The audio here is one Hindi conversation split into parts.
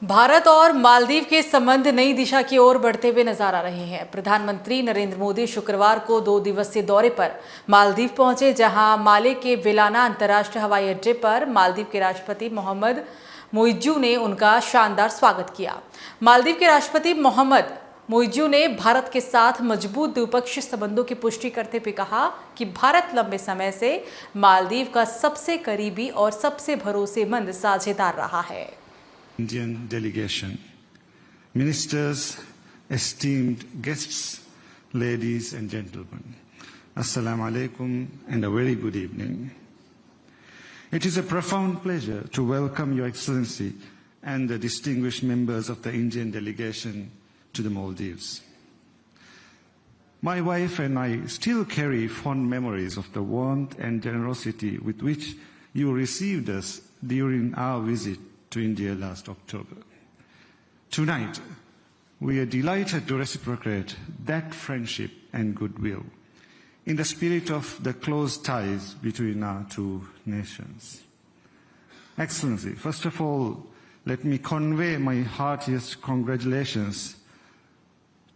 भारत और मालदीव के संबंध नई दिशा की ओर बढ़ते हुए नजर आ रहे हैं। प्रधानमंत्री नरेंद्र मोदी शुक्रवार को 2 दिवसीय दौरे पर मालदीव पहुंचे, जहां माले के वेलाना अंतर्राष्ट्रीय हवाई अड्डे पर मालदीव के राष्ट्रपति मोहम्मद मुइज्जू ने उनका शानदार स्वागत किया। मालदीव के राष्ट्रपति मोहम्मद मुइज्जू ने भारत के साथ मजबूत द्विपक्षीय संबंधों की पुष्टि करते हुए कहा कि भारत लंबे समय से मालदीव का सबसे करीबी और सबसे भरोसेमंद साझेदार रहा है। Indian delegation, ministers, esteemed guests, ladies and gentlemen, Assalamu alaikum and a very good evening. It is a profound pleasure to welcome Your Excellency and the distinguished members of the Indian delegation to the Maldives. My wife and I still carry fond memories of the warmth and generosity with which you received us during our visit to India last October. Tonight, we are delighted to reciprocate that friendship and goodwill in the spirit of the close ties between our two nations. Excellency, first of all, let me convey my heartiest congratulations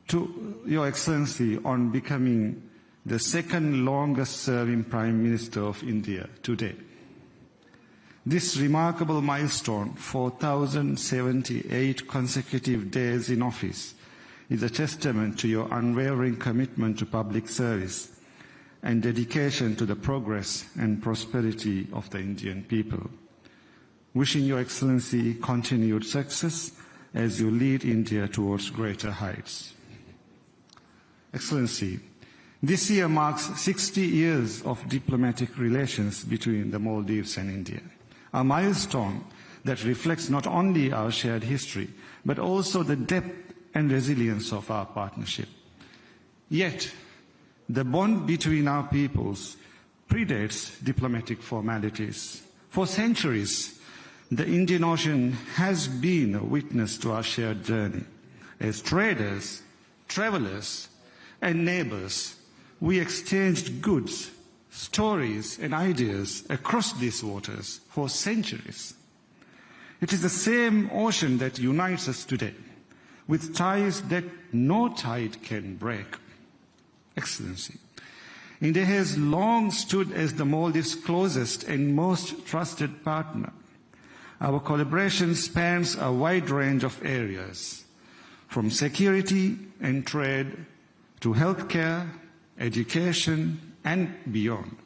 to Your Excellency on becoming the second longest serving Prime Minister of India today. This remarkable milestone, 4,078 consecutive days in office, is a testament to your unwavering commitment to public service and dedication to the progress and prosperity of the Indian people. Wishing Your Excellency continued success as you lead India towards greater heights. Excellency, this year marks 60 years of diplomatic relations between the Maldives and India. A milestone that reflects not only our shared history, but also the depth and resilience of our partnership. Yet, the bond between our peoples predates diplomatic formalities. For centuries, the Indian Ocean has been a witness to our shared journey. As traders, travelers, and neighbors, we exchanged goods, stories and ideas across these waters for centuries. It is the same ocean that unites us today, with ties that no tide can break. Excellency, India has long stood as the Maldives' closest and most trusted partner. Our collaboration spans a wide range of areas, from security and trade to healthcare, education, and beyond,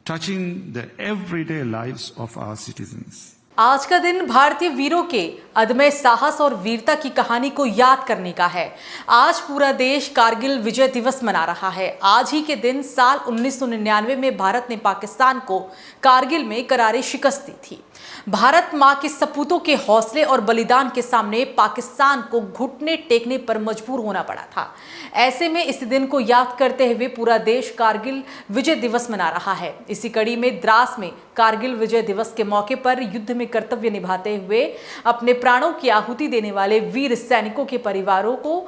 touching the everyday lives of our citizens. आज का दिन भारतीय वीरों के अदम्य साहस और वीरता की कहानी को याद करने का है। आज पूरा देश कारगिल विजय दिवस मना रहा है। आज ही के दिन साल 1999 में भारत ने पाकिस्तान को कारगिल में करारी शिकस्त दी थी। भारत मां के सपूतों के हौसले और बलिदान के सामने पाकिस्तान को घुटने टेकने पर मजबूर होना पड़ा था। ऐसे में इस दिन को याद करते हुए पूरा देश कारगिल विजय दिवस मना रहा है। इसी कड़ी में द्रास में कारगिल विजय दिवस के मौके पर युद्ध में कर्तव्य निभाते हुए अपने प्राणों की आहुति देने वाले वीर सैनिकों के परिवारों को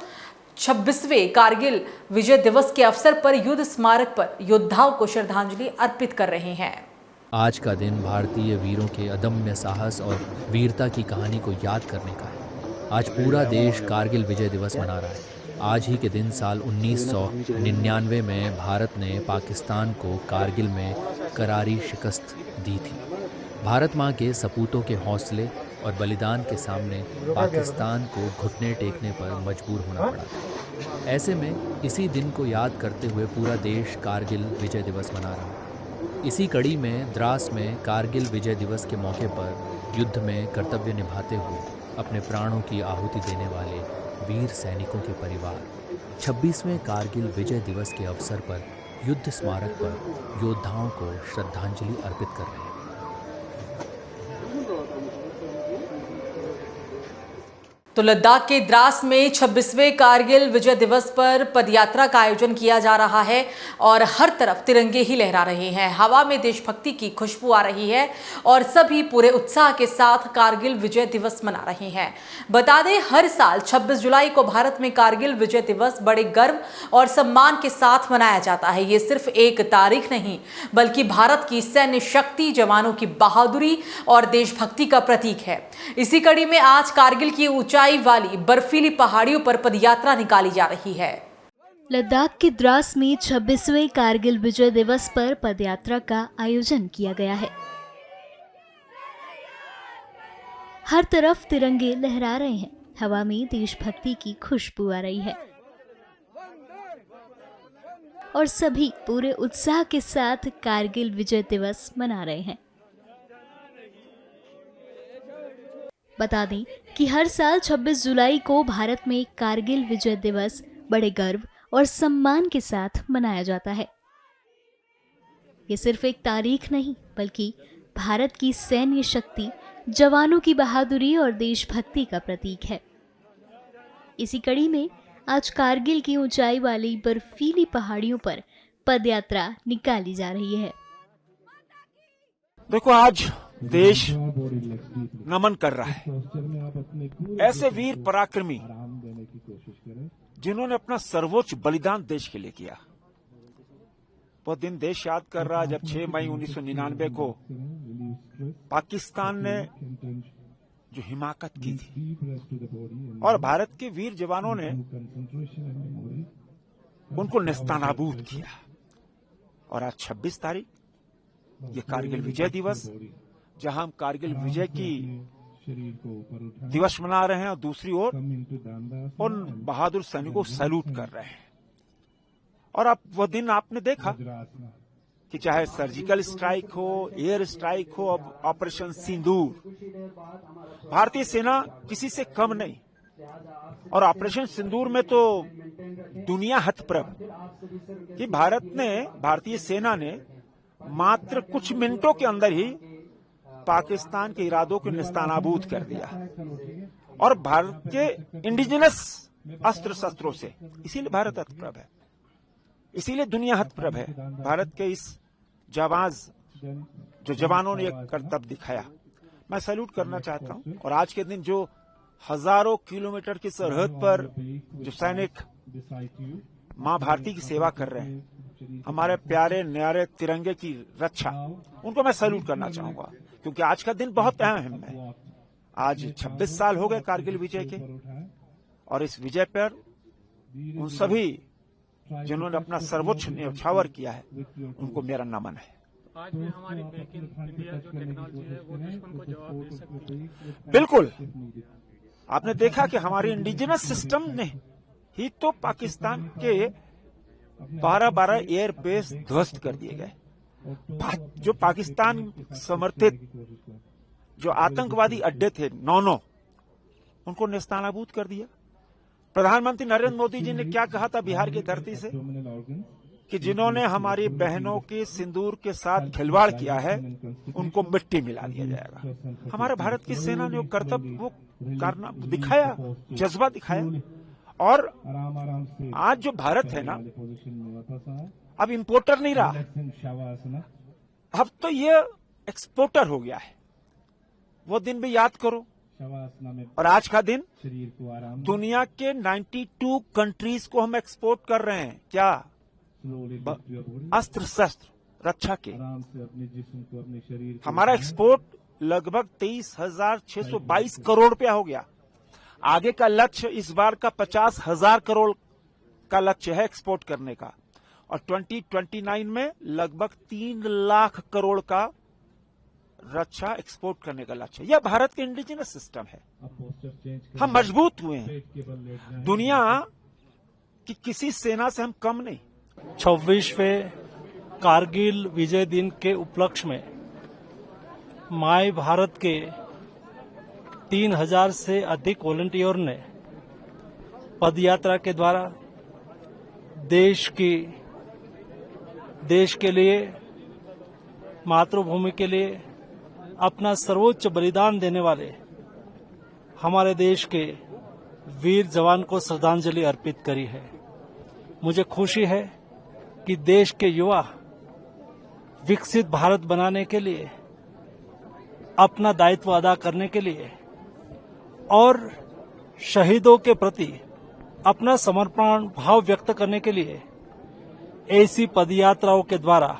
26वें कारगिल विजय दिवस के अवसर पर युद्ध स्मारक पर योद्धाओं को श्रद्धांजलि अर्पित कर रहे हैं। आज का दिन भारतीय वीरों के अदम्य साहस और वीरता की कहानी को याद करने का है। आज पूरा देश कारगिल विजय दिवस मना रहा है। आज ही के दिन साल 1999 में भारत ने पाकिस्तान को कारगिल में करारी शिकस्त दी थी। भारत मां के सपूतों के हौसले और बलिदान के सामने पाकिस्तान को घुटने टेकने पर मजबूर होना पड़ा था। ऐसे में इसी दिन को याद करते हुए पूरा देश कारगिल विजय दिवस मना रहा है। इसी कड़ी में द्रास में कारगिल विजय दिवस के मौके पर युद्ध में कर्तव्य निभाते हुए अपने प्राणों की आहुति देने वाले वीर सैनिकों के परिवार 26वें कारगिल विजय दिवस के अवसर पर युद्ध स्मारक पर योद्धाओं को श्रद्धांजलि अर्पित कर रहे हैं। तो लद्दाख के द्रास में 26वें कारगिल विजय दिवस पर पदयात्रा का आयोजन किया जा रहा है और हर तरफ तिरंगे ही लहरा रहे हैं। हवा में देशभक्ति की खुशबू आ रही है और सभी पूरे उत्साह के साथ कारगिल विजय दिवस मना रहे हैं। बता दें, हर साल 26 जुलाई को भारत में कारगिल विजय दिवस बड़े गर्व और सम्मान के साथ मनाया जाता है। ये सिर्फ एक तारीख नहीं, बल्कि भारत की सैन्य शक्ति, जवानों की बहादुरी और देशभक्ति का प्रतीक है। इसी कड़ी में आज कारगिल की ऊंचाई वाली बर्फीली पहाड़ियों पर पदयात्रा निकाली जा रही है। लद्दाख के द्रास में 26वें कारगिल विजय दिवस पर पदयात्रा का आयोजन किया गया है। हर तरफ तिरंगे लहरा रहे हैं, हवा में देशभक्ति की खुशबू आ रही है और सभी पूरे उत्साह के साथ कारगिल विजय दिवस मना रहे हैं। बता दें कि हर साल 26 जुलाई को भारत में कारगिल विजय दिवस बड़े गर्व और सम्मान के साथ मनाया जाता है। ये सिर्फ एक तारीख नहीं, बल्कि भारत की सैन्य शक्ति, जवानों की बहादुरी और देशभक्ति का प्रतीक है। इसी कड़ी में आज कारगिल की ऊंचाई वाली बर्फीली पहाड़ियों पर पदयात्रा निकाली जा रही है। देखो, आज देश नमन कर रहा है ऐसे वीर पराक्रमी जिन्होंने अपना सर्वोच्च बलिदान देश के लिए किया। वो दिन देश याद कर रहा है जब 6 मई 1999 को पाकिस्तान ने जो हिमाकत की थी और भारत के वीर जवानों ने उनको नेस्तनाबूद किया। और आज 26 तारीख ये कारगिल विजय दिवस, जहां हम कारगिल विजय की दिवस मना रहे हैं और दूसरी ओर उन बहादुर सैनिकों को सैल्यूट कर रहे हैं। और अब वह दिन आपने देखा कि चाहे सर्जिकल स्ट्राइक हो, एयर स्ट्राइक हो, अब ऑपरेशन सिंदूर, भारतीय सेना किसी से कम नहीं। और ऑपरेशन सिंदूर में तो दुनिया हतप्रभ कि भारतीय सेना ने मात्र कुछ मिनटों के अंदर ही पाकिस्तान के इरादों को नेस्तनाबूद कर दिया और भारत के इंडिजिनस अस्त्र शस्त्रों से। इसीलिए भारत हतप्रभ है, इसीलिए दुनिया हतप्रभ है। भारत के इस जाबाज जो जवानों ने एक करतब दिखाया, मैं सैल्यूट करना चाहता हूं। और आज के दिन जो हजारों किलोमीटर की सरहद पर जो सैनिक मां भारती की सेवा कर रहे हैं, हमारे प्यारे न्यारे तिरंगे की रक्षा, उनको मैं सैल्यूट करना चाहूंगा, क्योंकि आज का दिन बहुत अहम है। आज 26 साल हो गए कारगिल विजय के और इस विजय पर उन सभी जिन्होंने अपना सर्वोच्च न्यौछावर किया है, उनको मेरा नमन है। आज भी हमारी मेक इन इंडिया जो टेक्नोलॉजी है वो दुश्मन को जवाब दे सकती है। बिल्कुल, आपने देखा कि हमारे इंडिजिनस सिस्टम ने ही तो पाकिस्तान के 12 एयर बेस ध्वस्त कर दिए गए। जो पाकिस्तान समर्थित जो आतंकवादी अड्डे थे 9 उनको नेस्तनाबूद कर दिया। प्रधानमंत्री नरेंद्र मोदी जी ने क्या कहा था बिहार की धरती से कि जिन्होंने हमारी बहनों के सिंदूर के साथ खिलवाड़ किया है उनको मिट्टी मिला दिया जाएगा। हमारे भारत की सेना ने वो कर्तव्य, वो कारनामा दिखाया, जज्बा दिखाया। और आज जो भारत है ना, अब इंपोर्टर नहीं रहा, अब तो ये एक्सपोर्टर हो गया है। वो दिन भी याद करो। और आज का दिन दुनिया के 92 कंट्रीज को हम एक्सपोर्ट कर रहे हैं। क्या? अस्त्र शस्त्र, रक्षा के। हमारा एक्सपोर्ट लगभग 23,622 करोड़ रुपया हो गया। आगे का लक्ष्य इस बार का 50,000 करोड़ का लक्ष्य है एक्सपोर्ट करने का, और 2029 में लगभग 3 लाख करोड़ का रक्षा एक्सपोर्ट करने का लक्ष्य। यह भारत के इंडिजिनस सिस्टम है। हम मजबूत हुए हैं। दुनिया की किसी सेना से हम कम नहीं। 26वें कारगिल विजय दिन के उपलक्ष्य में माय भारत के 3000 से अधिक वॉलंटियर ने पदयात्रा के द्वारा देश के लिए, मातृभूमि के लिए अपना सर्वोच्च बलिदान देने वाले हमारे देश के वीर जवान को श्रद्धांजलि अर्पित करी है। मुझे खुशी है कि देश के युवा विकसित भारत बनाने के लिए, अपना दायित्व अदा करने के लिए और शहीदों के प्रति अपना समर्पण भाव व्यक्त करने के लिए ऐसी पदयात्राओं के द्वारा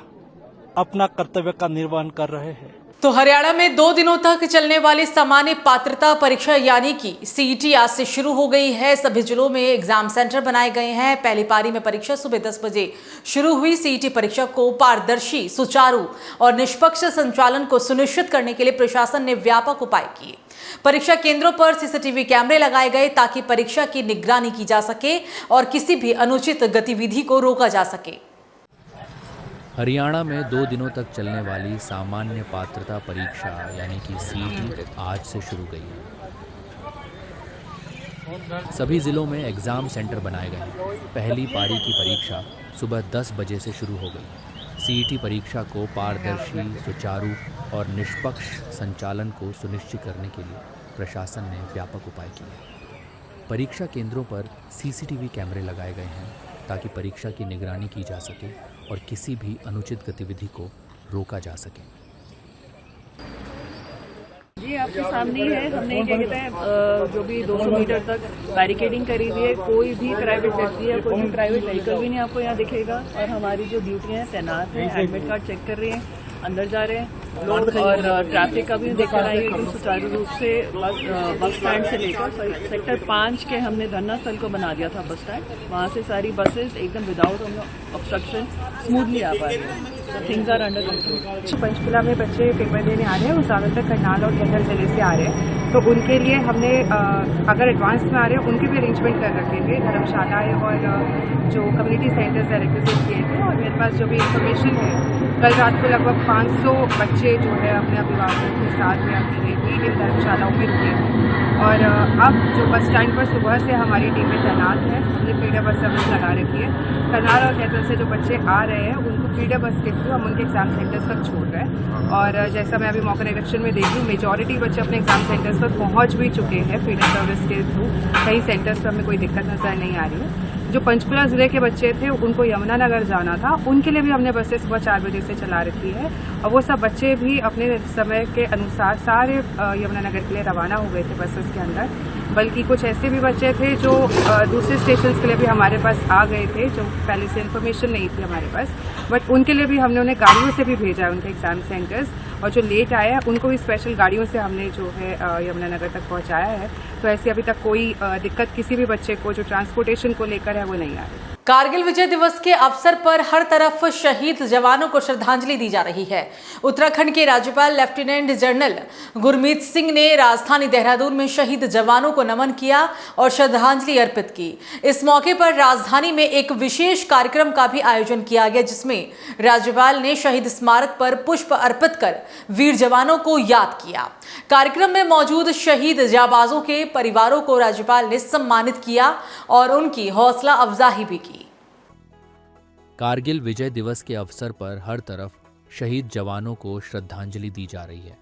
अपना कर्तव्य का निर्वहन कर रहे हैं। तो हरियाणा में 2 दिनों तक चलने वाली सामान्य पात्रता परीक्षा यानी कि सीईटी आज से शुरू हो गई है। सभी जिलों में एग्जाम सेंटर बनाए गए हैं। पहली पारी में परीक्षा सुबह 10 बजे शुरू हुई। सीईटी परीक्षा को पारदर्शी, सुचारू और निष्पक्ष संचालन को सुनिश्चित करने के लिए प्रशासन ने व्यापक उपाय किए। परीक्षा केंद्रों पर सीसीटीवी कैमरे लगाए गए ताकि परीक्षा की निगरानी की जा सके और किसी भी अनुचित गतिविधि को रोका जा सके। हरियाणा में 2 दिनों तक चलने वाली सामान्य पात्रता परीक्षा यानी कि सीईटी आज से शुरू गई है। सभी जिलों में एग्जाम सेंटर बनाए गए हैं। पहली पारी की परीक्षा सुबह 10 बजे से शुरू हो गई। सीईटी परीक्षा को पारदर्शी, सुचारू और निष्पक्ष संचालन को सुनिश्चित करने के लिए प्रशासन ने व्यापक उपाय किए। परीक्षा केंद्रों पर सीसीटीवी कैमरे लगाए गए हैं ताकि परीक्षा की निगरानी की जा सके और किसी भी अनुचित गतिविधि को रोका जा सके। जी आपके सामने है, हमने क्या कहते हैं जो भी 200 मीटर तक बैरिकेडिंग करी हुई है। कोई भी प्राइवेट व्यक्ति या कोई भी प्राइवेट व्हीकल भी नहीं आपको यहाँ दिखेगा और हमारी जो ड्यूटियाँ हैं तैनात है, एडमिट कार्ड चेक कर रहे हैं, अंदर जा रहे हैं लोग और ट्रैफिक का भी देखकर आएंगे एकदम सुचारू रूप से। बस स्टैंड से लेकर सेक्टर 5 के हमने धरना स्थल को बना दिया था बस स्टैंड, वहाँ से सारी बसेस एकदम विदाउट ऑब्स्ट्रक्शन स्मूथली आ पा रही है। Things are under control. Panchkula में बच्चे पेपर देने आ रहे हैं, वो ज़्यादातर करनाल और कैथल जिले से आ रहे हैं, तो उनके लिए हमने अगर एडवांस में आ रहे हैं उनके भी अरेंजमेंट कर रखे थे। धर्मशालाएँ और जो कम्युनिटी सेंटर्स है रिक्वेस्ट किए थे और मेरे पास जो भी इंफॉर्मेशन है, कल रात को लगभग 500 बच्चे जो है अपने अभिभावकों के साथ में अकेले भी इन धर्मशालाओं में रुके हैं। और अब जो बस स्टैंड पर सुबह से हमारी टीमें तैनात है, हमने फीडर बस सर्विस लगा रखी है। करनाल और कैथल से जो बच्चे आ रहे हैं उनको फीडर बस के थ्रू हम उनके एग्जाम सेंटर्स तक छोड़ रहे हैं। और जैसा मैं अभी मौका निरीक्षण में देख रही हूँ, मेजॉरिटी बच्चे अपने एग्जाम सेंटर्स पर पहुँच भी चुके हैं फीडर सर्विस के थ्रू। कई सेंटर्स पर हमें कोई दिक्कत नजर नहीं आ रही है। जो पंचकुला जिले के बच्चे थे उनको यमुनानगर जाना था, उनके लिए भी हमने बसें सुबह 4 बजे से चला रखी है और वो सब बच्चे भी अपने समय के अनुसार सारे यमुनानगर के लिए रवाना हो गए थे बसेस के अंदर। बल्कि कुछ ऐसे भी बच्चे थे जो दूसरे स्टेशन के लिए भी हमारे पास आ गए थे, जो पहले से इन्फॉर्मेशन नहीं थी हमारे पास, बट उनके लिए भी हमने उन्हें गाड़ियों से भी भेजा है उनके एग्जाम सेंटर्स। और जो लेट आए हैं उनको भी स्पेशल गाड़ियों से हमने जो है यमुनानगर तक पहुंचाया है। तो ऐसी अभी तक कोई दिक्कत किसी भी बच्चे को जो ट्रांसपोर्टेशन को लेकर है वो नहीं आ रही। कारगिल विजय दिवस के अवसर पर हर तरफ शहीद जवानों को श्रद्धांजलि दी जा रही है। उत्तराखंड के राज्यपाल लेफ्टिनेंट जनरल गुरमीत सिंह ने राजधानी देहरादून में शहीद जवानों को नमन किया और श्रद्धांजलि अर्पित की। इस मौके पर राजधानी में एक विशेष कार्यक्रम का भी आयोजन किया गया, जिसमें राज्यपाल ने शहीद स्मारक पर पुष्प अर्पित कर वीर जवानों को याद किया। कार्यक्रम में मौजूद शहीद जाबाजों के परिवारों को राज्यपाल ने सम्मानित किया और उनकी हौसला अफजाई भी की। कारगिल विजय दिवस के अवसर पर हर तरफ शहीद जवानों को श्रद्धांजलि दी जा रही है।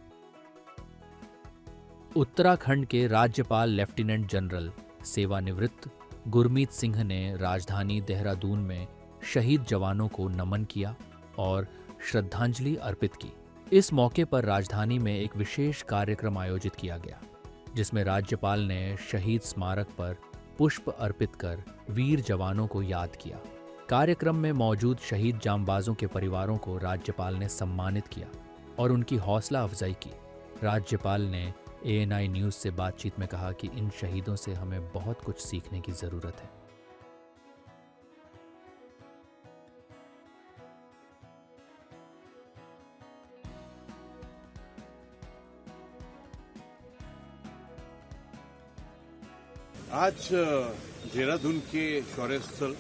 उत्तराखंड के राज्यपाल लेफ्टिनेंट जनरल सेवानिवृत्त गुरमीत सिंह ने राजधानी देहरादून में शहीद जवानों को नमन किया और श्रद्धांजलि अर्पित की। इस मौके पर राजधानी में एक विशेष कार्यक्रम आयोजित किया गया, जिसमें राज्यपाल ने शहीद स्मारक पर पुष्प अर्पित कर वीर जवानों को याद किया। कार्यक्रम में मौजूद शहीद जांबाजों के परिवारों को राज्यपाल ने सम्मानित किया और उनकी हौसला अफजाई की। राज्यपाल ने ANI न्यूज़ से बातचीत में कहा कि इन शहीदों से हमें बहुत कुछ सीखने की ज़रूरत है। आज देहरादून के शौर्य स्थल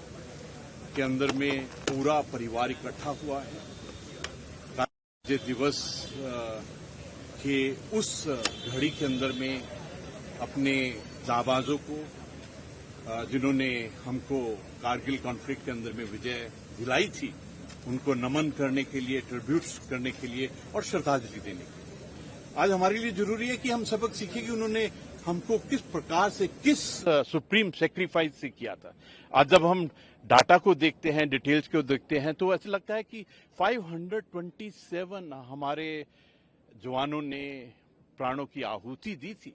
के अंदर में पूरा परिवार इकट्ठा हुआ है। विजय दिवस के उस घड़ी के अंदर में अपने जाबाजों को, जिन्होंने हमको कारगिल कॉन्फ्लिक्ट के अंदर में विजय दिलाई थी, उनको नमन करने के लिए, ट्रिब्यूट्स करने के लिए और श्रद्धांजलि देने के लिए आज हमारे लिए जरूरी है कि हम सबक सीखें कि उन्होंने हमको किस प्रकार से किस सुप्रीम सेक्रीफाइस से किया था। आज जब हम डाटा को देखते हैं, डिटेल्स को देखते हैं, तो ऐसा लगता है कि 527 हमारे जवानों ने प्राणों की आहुति दी थी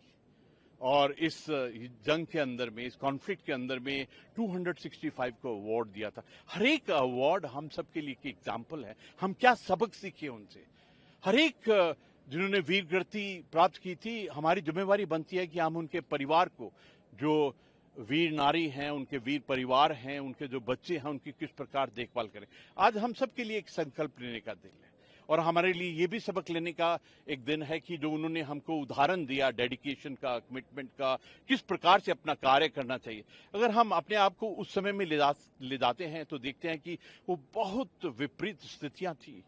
और इस जंग के अंदर में, इस कॉन्फ्लिक्ट के अंदर में 265 को अवार्ड दिया था। हर एक अवार्ड हम सबके लिए एक एग्जाम्पल है, हम क्या सबक सीखे उनसे। हर एक जिन्होंने वीर गति प्राप्त की थी, हमारी जिम्मेवारी बनती है कि हम उनके परिवार को, जो वीर नारी हैं, उनके वीर परिवार हैं, उनके जो बच्चे हैं, उनकी किस प्रकार देखभाल करें। आज हम सबके लिए एक संकल्प लेने का दिन है और हमारे लिए ये भी सबक लेने का एक दिन है कि जो उन्होंने हमको उदाहरण दिया डेडिकेशन का, कमिटमेंट का, किस प्रकार से अपना कार्य करना चाहिए। अगर हम अपने आप को उस समय में ले जाते हैं तो देखते हैं कि वो बहुत विपरीत स्थितियां थी,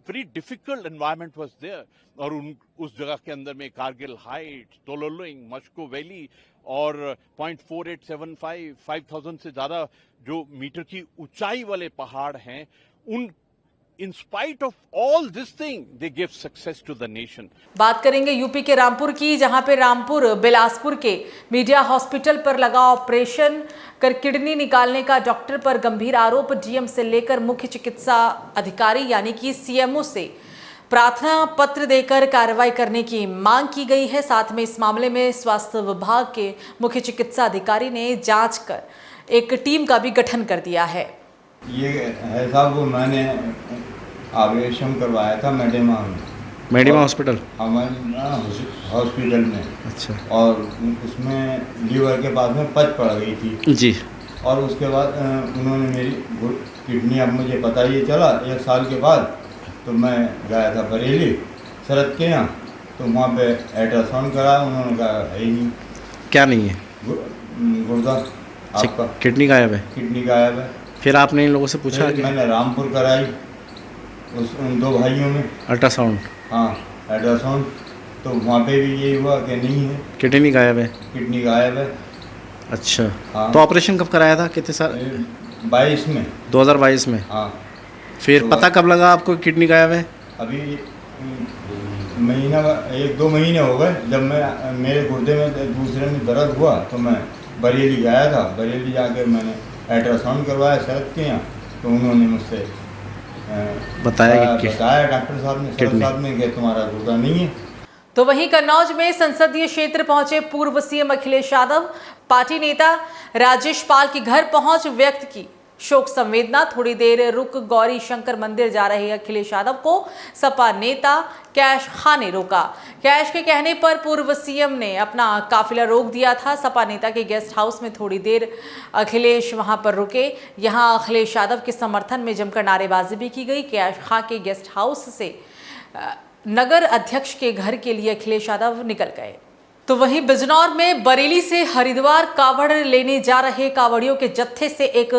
very difficult environment was there और उस जगह के अंदर में कारगिल हाइट्स, तोलोलिंग, मस्को वैली और 0.4875 5000 से ज्यादा जो मीटर की ऊंचाई वाले पहाड़ हैं, उन in spite of all this thing they give success to the nation। बात करेंगे यूपी के रामपुर की, जहां पे रामपुर बिलासपुर के मीडिया हॉस्पिटल पर लगा ऑपरेशन कर किडनी निकालने का डॉक्टर पर गंभीर आरोप। डीएम से लेकर मुख्य चिकित्सा अधिकारी यानी कि सीएमओ से प्रार्थना पत्र देकर कार्रवाई करने की मांग की गई है। साथ में इस मामले में स्वास्थ्य विभाग के मुख्य चिकित्सा अधिकारी ने जांच कर एक टीम का भी गठन कर दिया है। ये है साहब, वो मैंने ऑपरेशन करवाया था मेडिमा हॉस्पिटल, हमारे हॉस्पिटल में। अच्छा। और उसमें लीवर के पास में पच पड़ गई थी जी। और उसके बाद उन्होंने मेरी किडनी, अब मुझे पता ही चला 1 साल के बाद, तो मैं गया था बरेली शरद के यहाँ, तो वहाँ पे अल्ट्रासाउंड करा, उन्होंने कहा है ही नहीं। क्या नहीं है? गुर्दा आपका, किडनी गायब है। किडनी गायब है। फिर आपने इन लोगों से पूछा? मैंने रामपुर कराई उन 2 भाइयों में अल्ट्रासाउंड। हाँ, अल्ट्रासाउंड, तो वहाँ पे भी यही हुआ कि नहीं है, किडनी गायब है। किडनी गायब है। अच्छा। हाँ। तो ऑपरेशन कब कराया था? कितने साल? 22 में। 2022 में। हाँ। फिर तो पता कब लगा आपको किडनी गायब है? अभी महीना 1-2 महीने हो गए। जब मैं मेरे गुर्दे में दूसरे में दर्द हुआ तो मैं बरेली गया था। बरेली जाकर मैंने अल्ट्रासाउंड करवाया शरद के यहाँ, तो उन्होंने मुझसे बताया डॉक्टर साहब ने, शरद साहब ने, कि तुम्हारा गुर्दा नहीं है। तो वहीं कन्नौज में संसदीय क्षेत्र पहुंचे पूर्व सीएम अखिलेश यादव। पार्टी नेता राजेश पाल के घर पहुंच व्यक्त की शोक संवेदना। थोड़ी देर रुक गौरी शंकर मंदिर जा रहे अखिलेश यादव को सपा नेता कैश खां ने रोका। कैश के कहने पर पूर्व सीएम ने अपना काफिला रोक दिया था। सपा नेता के गेस्ट हाउस में थोड़ी देर अखिलेश वहां पर रुके। यहां अखिलेश यादव के समर्थन में जमकर नारेबाजी भी की गई। कैश खां के गेस्ट हाउस से नगर अध्यक्ष के घर के लिए अखिलेश यादव निकल गए। तो वहीं बिजनौर में बरेली से हरिद्वार कावड़ लेने जा रहे कावड़ियों के जत्थे से एक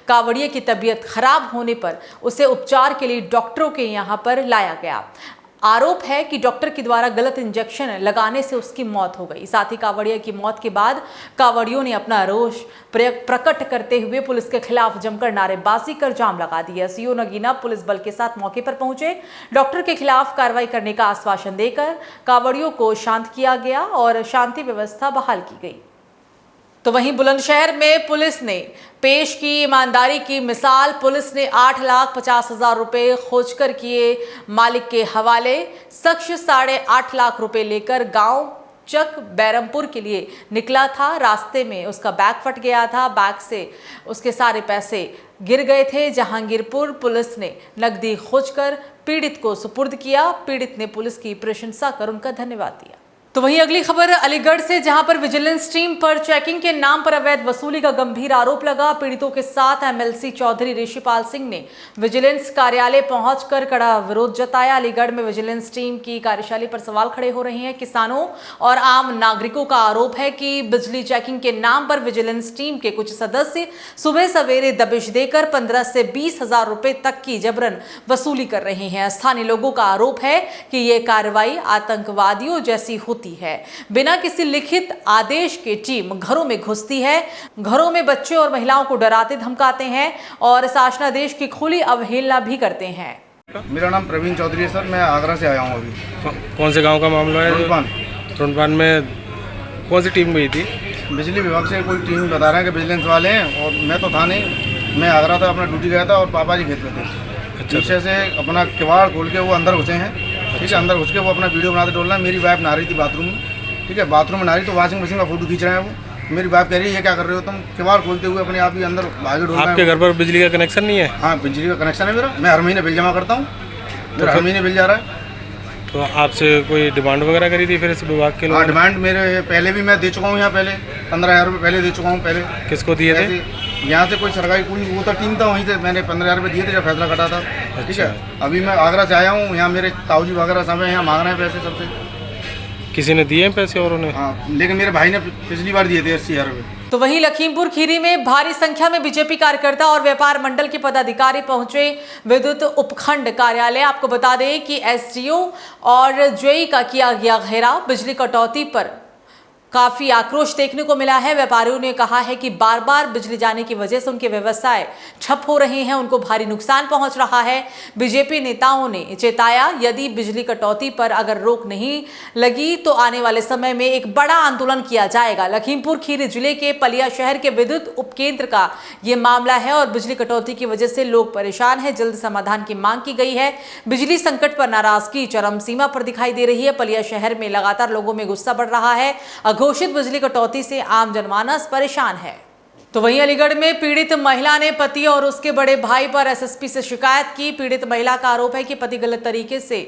कावड़िये की तबीयत खराब होने पर उसे उपचार के लिए डॉक्टरों के यहां पर लाया गया। आरोप है कि डॉक्टर के द्वारा गलत इंजेक्शन लगाने से उसकी मौत हो गई। साथ ही कावड़िया की मौत के बाद कावड़ियों ने अपना रोष प्रकट करते हुए पुलिस के खिलाफ जमकर नारेबाजी कर जाम लगा दिया। सीओ नगीना पुलिस बल के साथ मौके पर पहुंचे। डॉक्टर के खिलाफ कार्रवाई करने का आश्वासन देकर कावड़ियों को शांत किया गया और शांति व्यवस्था बहाल की गई। तो वहीं बुलंदशहर में पुलिस ने पेश की ईमानदारी की मिसाल। पुलिस ने 8,50,000 रुपए खोजकर किए मालिक के हवाले। शख्स 8.5 लाख रुपए लेकर गांव चक बैरमपुर के लिए निकला था। रास्ते में उसका बैग फट गया था। बैग से उसके सारे पैसे गिर गए थे। जहांगीरपुर पुलिस ने नकदी खोजकर पीड़ित को सुपुर्द किया। पीड़ित ने पुलिस की प्रशंसा कर उनका धन्यवाद दिया। तो वहीं अगली खबर अलीगढ़ से, जहां पर विजिलेंस टीम पर चेकिंग के नाम पर अवैध वसूली का गंभीर आरोप लगा। पीड़ितों के साथ एमएलसी चौधरी ऋषिपाल सिंह ने विजिलेंस कार्यालय पहुंचकर कड़ा विरोध जताया। अलीगढ़ में विजिलेंस टीम की कार्यशैली पर सवाल खड़े हो रहे हैं। किसानों और आम नागरिकों का आरोप है कि बिजली चेकिंग के नाम पर विजिलेंस टीम के कुछ सदस्य सुबह सवेरे दबिश देकर 15 से 20,000 रुपए तक की जबरन वसूली कर रहे हैं। स्थानीय लोगों का आरोप है कि ये कार्रवाई आतंकवादियों जैसी होती है। बिना किसी लिखित आदेश के टीम घरों में घुसती है, घरों में बच्चे और महिलाओं को डराते धमकाते हैं और शासनादेश की खुली अवहेलना भी करते हैं। मेरा नाम प्रवीण चौधरी है सर, मैं आगरा से आया हूँ अभी। कौन से गांव का मामला है? टोंडपान। टोंडपान में कौन सी टीम गई थी? बिजली विभाग से कोई टीम बता रहे हैं कि विजिलेंस वाले हैं, और मैं तो था नहीं, मैं आगरा था, अपना ड्यूटी गया था और पापा जी खेत में थे। पीछे से अपना किवाड़ खोल के वो अंदर घुसे हैं, ठीक है, अंदर घुस के वो अपना वीडियो बनाते डोल रहे हैं। मेरी वाइफ नहा रही थी बाथरूम में, ठीक है, बाथरूम में नहा रही तो वॉशिंग मशीन का फोटो खींच रहे हैं वो। मेरी वाइफ कह रही है ये क्या कर रहे हो तुम, किवाड़ खोलते हुए अपने आप ही अंदर भागे डोल रहे हैं। आपके घर पर बिजली का कनेक्शन नहीं है? हाँ, बिजली का कनेक्शन है मेरा, मैं हर महीने बिल जमा करता हूँ, मेरा हर महीने बिल जा रहा है। तो आपसे कोई डिमांड वगैरह करी थी फिर इस विभाग के लोग? हाँ, डिमांड मेरे पहले भी मैं दे चुका हूँ, यहाँ पहले 15,000 रुपये पहले दे चुका हूँ पहले। किसको दिए थे? यहाँ से कोई सरकारी कोई वो था, टीम था, वहीं से मैंने 15,000 रुपये दिए थे जब फैसला कटा था। ठीक है, अभी मैं आगरा से आया हूँ, यहाँ मेरे ताऊजी वगैरह सब यहाँ मांग रहे हैं पैसे सबसे। किसी ने दिए हैं पैसे और उन्हें? हाँ, लेकिन मेरे भाई ने पिछली बार दिए थे 80,000 रुपये। तो वहीं लखीमपुर खीरी में भारी संख्या में बीजेपी कार्यकर्ता और व्यापार मंडल के पदाधिकारी पहुंचे विद्युत उपखंड कार्यालय। आपको बता दें कि एसडीओ और जेई का किया गया घेराव। बिजली कटौती पर काफी आक्रोश देखने को मिला है। व्यापारियों ने कहा है कि बार बार बिजली जाने की वजह से उनके व्यवसाय ठप हो रहे हैं, उनको भारी नुकसान पहुंच रहा है। बीजेपी नेताओं ने चेताया, यदि बिजली कटौती पर अगर रोक नहीं लगी तो आने वाले समय में एक बड़ा आंदोलन किया जाएगा। लखीमपुर खीरी जिले के पलिया शहर के विद्युत उपकेंद्र का ये मामला है और बिजली कटौती की वजह से लोग परेशान हैं। जल्द समाधान की मांग की गई है। बिजली संकट पर नाराजगी चरम सीमा पर दिखाई दे रही है। पलिया शहर में लगातार लोगों में गुस्सा बढ़ रहा है। घोषित बिजली कटौती से आम जनमानस परेशान है। तो वहीं अलीगढ़ में पीड़ित महिला ने पति और उसके बड़े भाई पर एसएसपी से शिकायत की। पीड़ित महिला का आरोप है कि पति गलत तरीके से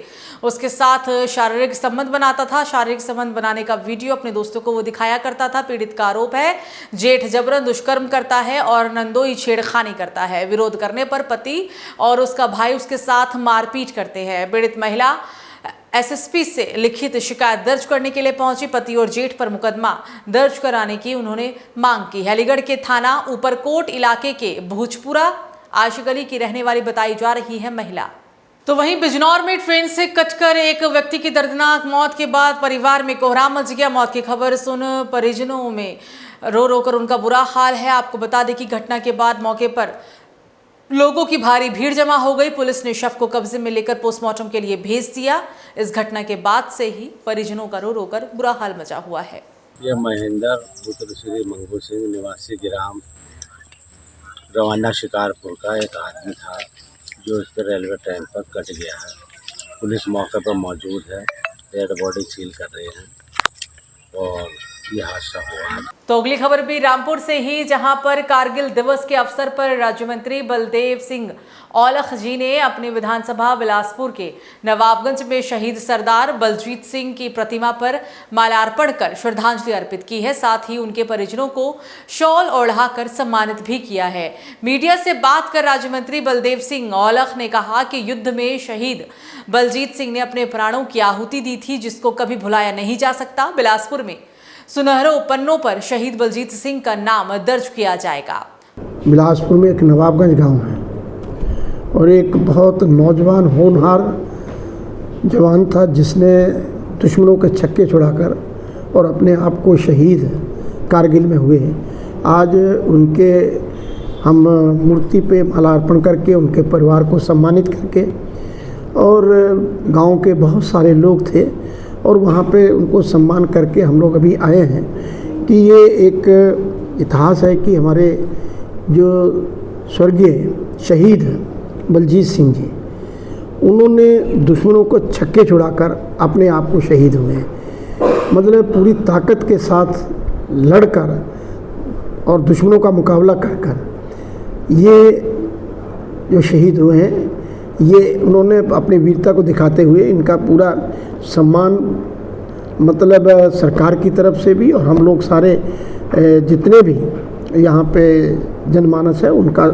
उसके साथ शारीरिक संबंध बनाता था। शारीरिक संबंध बनाने का वीडियो अपने दोस्तों को वो दिखाया करता था। पीड़ित का आरोप है जेठ जबरन दुष्कर्म करता है और नंदोई छेड़खानी करता है। विरोध करने पर पति और उसका भाई उसके साथ मारपीट करते हैं। पीड़ित महिला एसएसपी से लिखित शिकायत दर्ज करने के लिए पहुंची। पति और जेठ पर मुकदमा दर्ज कराने की उन्होंने मांग की है। अलीगढ़ के थाना ऊपरकोट इलाके के भूजपुरा आशिगली की रहने वाली बताई जा रही है महिला। तो वहीं बिजनौर में ट्रेन से कटकर एक व्यक्ति की दर्दनाक मौत के बाद परिवार में कोहराम मच गया। मौत की खबर सुन परिजनों में रो रो कर उनका बुरा हाल है। आपको बता दें कि घटना के बाद मौके पर लोगों की भारी भीड़ जमा हो गई। पुलिस ने शव को कब्जे में लेकर पोस्टमार्टम के लिए भेज दिया। इस घटना के बाद से ही परिजनों का रो रो कर बुरा हाल मचा हुआ है। यह महेंद्र पुत्र श्री मंगू सिंह निवासी ग्राम रवाना शिकारपुर का एक आदमी था जो इस पर रेलवे ट्रैक पर कट गया है। पुलिस मौके पर मौजूद है, डेड बॉडी सील कर रहे हैं और यह हादसा हुआ। तो अगली खबर भी रामपुर से ही, जहां पर कारगिल दिवस के अवसर पर राज्य मंत्री बलदेव सिंह औलख जी ने अपने विधानसभा बिलासपुर के नवाबगंज में शहीद सरदार बलजीत सिंह की प्रतिमा पर माल्यार्पण कर श्रद्धांजलि अर्पित की है। साथ ही उनके परिजनों को शॉल ओढ़ाकर सम्मानित भी किया है। मीडिया से बात कर राज्य मंत्री बलदेव सिंह औलख ने कहा कि युद्ध में शहीद बलजीत सिंह ने अपने प्राणों की आहुति दी थी, जिसको कभी भुलाया नहीं जा सकता। बिलासपुर में सुनहरों पन्नों पर शहीद बलजीत सिंह का नाम दर्ज किया जाएगा। बिलासपुर में एक नवाबगंज गांव है और एक बहुत नौजवान होनहार जवान था जिसने दुश्मनों के छक्के छुड़ाकर और अपने आप को शहीद कारगिल में हुए। आज उनके हम मूर्ति पे माल्यार्पण करके उनके परिवार को सम्मानित करके, और गांव के बहुत सारे लोग थे और वहाँ पे उनको सम्मान करके हम लोग अभी आए हैं कि ये एक इतिहास है कि हमारे जो स्वर्गीय शहीद बलजीत सिंह जी, उन्होंने दुश्मनों को छक्के छुड़ाकर अपने आप को शहीद हुए। मतलब पूरी ताकत के साथ लड़कर और दुश्मनों का मुकाबला कर ये जो शहीद हुए हैं, ये उन्होंने अपनी वीरता को दिखाते हुए इनका पूरा सम्मान मतलब सरकार की तरफ से भी और हम लोग सारे जितने भी यहाँ पे जनमानस है उनका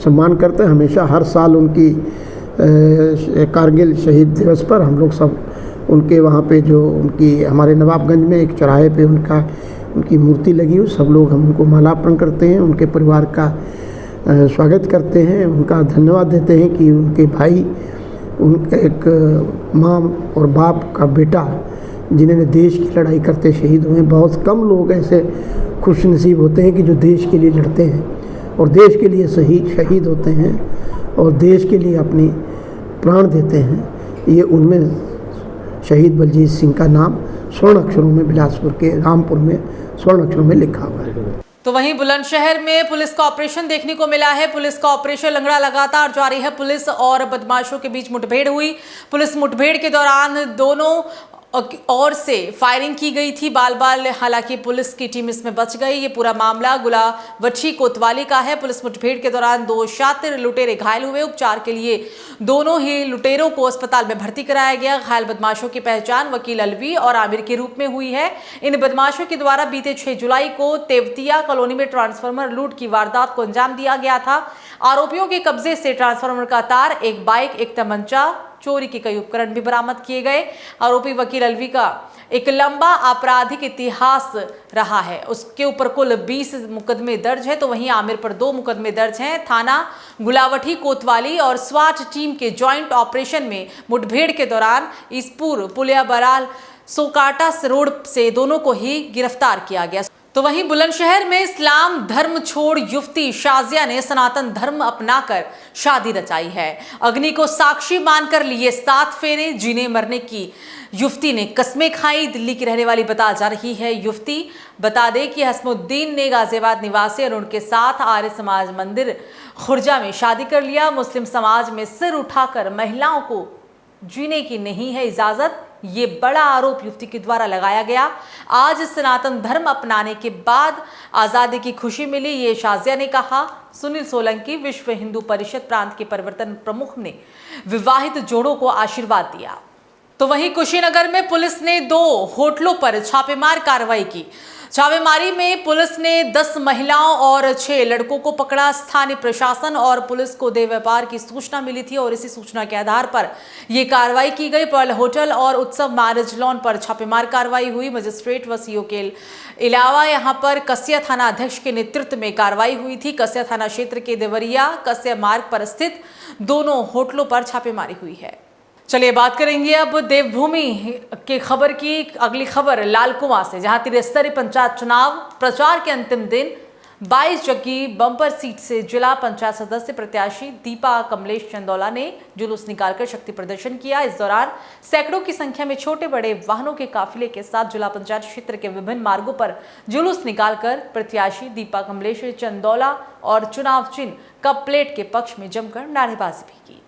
सम्मान करते हैं। हमेशा हर साल उनकी कारगिल शहीद दिवस पर हम लोग सब उनके वहाँ पे जो उनकी हमारे नवाबगंज में एक चौराहे पे उनकी मूर्ति लगी हो, सब लोग हम उनको माल्यार्पण करते हैं, उनके परिवार का स्वागत करते हैं, उनका धन्यवाद देते हैं कि उनके भाई एक माँ और बाप का बेटा जिन्होंने देश की लड़ाई करते शहीद हुए। बहुत कम लोग ऐसे खुशनसीब होते हैं कि जो देश के लिए लड़ते हैं और देश के लिए शहीद होते हैं और देश के लिए अपनी प्राण देते हैं। ये उनमें शहीद बलजीत सिंह का नाम स्वर्ण अक्षरों में बिलासपुर के रामपुर में स्वर्ण अक्षरों में लिखा हुआ है। तो वहीं बुलंदशहर में पुलिस का ऑपरेशन देखने को मिला है। पुलिस का ऑपरेशन लंगड़ा लगातार जारी है। पुलिस और बदमाशों के बीच मुठभेड़ हुई। पुलिस मुठभेड़ के दौरान दोनों ओर से फायरिंग की गई थी। बाल हालांकि पुलिस की टीम इसमें बच गई। ये पूरा मामला गुलावठी कोतवाली का है। पुलिस मुठभेड़ के दौरान 2 शातिर लुटेरे घायल हुए। उपचार के लिए दोनों ही लुटेरों को अस्पताल में भर्ती कराया गया। घायल बदमाशों की पहचान वकील अलवी और आमिर के रूप में हुई है। इन बदमाशों के द्वारा बीते 6 जुलाई को तेवतिया कॉलोनी में ट्रांसफार्मर लूट की वारदात को अंजाम दिया गया था। आरोपियों के कब्जे से ट्रांसफार्मर का तार, एक बाइक, एक तमंचा, चोरी के कई उपकरण भी बरामद किए गए। आरोपी वकील अलवी का एक लंबा आपराधिक इतिहास रहा है। उसके ऊपर कुल 20 मुकदमे दर्ज है। तो वहीं आमिर पर 2 मुकदमे दर्ज हैं। थाना गुलावठी कोतवाली और स्वाट टीम के जॉइंट ऑपरेशन में मुठभेड़ के दौरान ईसपुर पुलिया बराल सोकाटा रोड से दोनों को ही गिरफ्तार किया गया। तो वहीं बुलंदशहर में इस्लाम धर्म छोड़ युवती शाजिया ने सनातन धर्म अपनाकर शादी रचाई है। अग्नि को साक्षी मानकर लिए 7 फेरे। जीने मरने की युवती ने कस्में खाई। दिल्ली की रहने वाली बता जा रही है युवती। बता दें कि हसमुद्दीन ने गाजियाबाद निवासी और उनके साथ आर्य समाज मंदिर खुर्जा में शादी कर लिया। मुस्लिम समाज में सिर उठाकर महिलाओं को जीने की नहीं है इजाजत, ये बड़ा आरोप युवती के द्वारा लगाया गया। आज सनातन धर्म अपनाने के बाद आजादी की खुशी मिली, ये शाजिया ने कहा। सुनील सोलंकी विश्व हिंदू परिषद प्रांत के परिवर्तन प्रमुख ने विवाहित जोड़ों को आशीर्वाद दिया। तो वहीं कुशीनगर में पुलिस ने 2 होटलों पर छापेमार कार्रवाई की। छापेमारी में पुलिस ने 10 महिलाओं और 6 लड़कों को पकड़ा। स्थानीय प्रशासन और पुलिस को देह व्यापार की सूचना मिली थी और इसी सूचना के आधार पर यह कार्रवाई की गई। पर्ल होटल और उत्सव मैरिज लॉन पर छापेमार कार्रवाई हुई। मजिस्ट्रेट व सीओ के अलावा यहां पर कस्या थाना अध्यक्ष के नेतृत्व में कार्रवाई हुई थी। कस्या थाना क्षेत्र के देवरिया कस्या मार्ग पर स्थित दोनों होटलों पर छापेमारी हुई है। चलिए बात करेंगे अब देवभूमि के खबर की। अगली खबर लालकुआं से, जहां त्रिस्तरीय पंचायत चुनाव प्रचार के अंतिम दिन 22 जगह बम्पर सीट से जिला पंचायत सदस्य प्रत्याशी दीपा कमलेश चंदौला ने जुलूस निकालकर शक्ति प्रदर्शन किया। इस दौरान सैकड़ों की संख्या में छोटे बड़े वाहनों के काफिले के साथ जिला पंचायत क्षेत्र के विभिन्न मार्गों पर जुलूस निकालकर प्रत्याशी दीपा कमलेश चंदौला और चुनाव चिन्ह कप प्लेट के पक्ष में जमकर नारेबाजी भी की।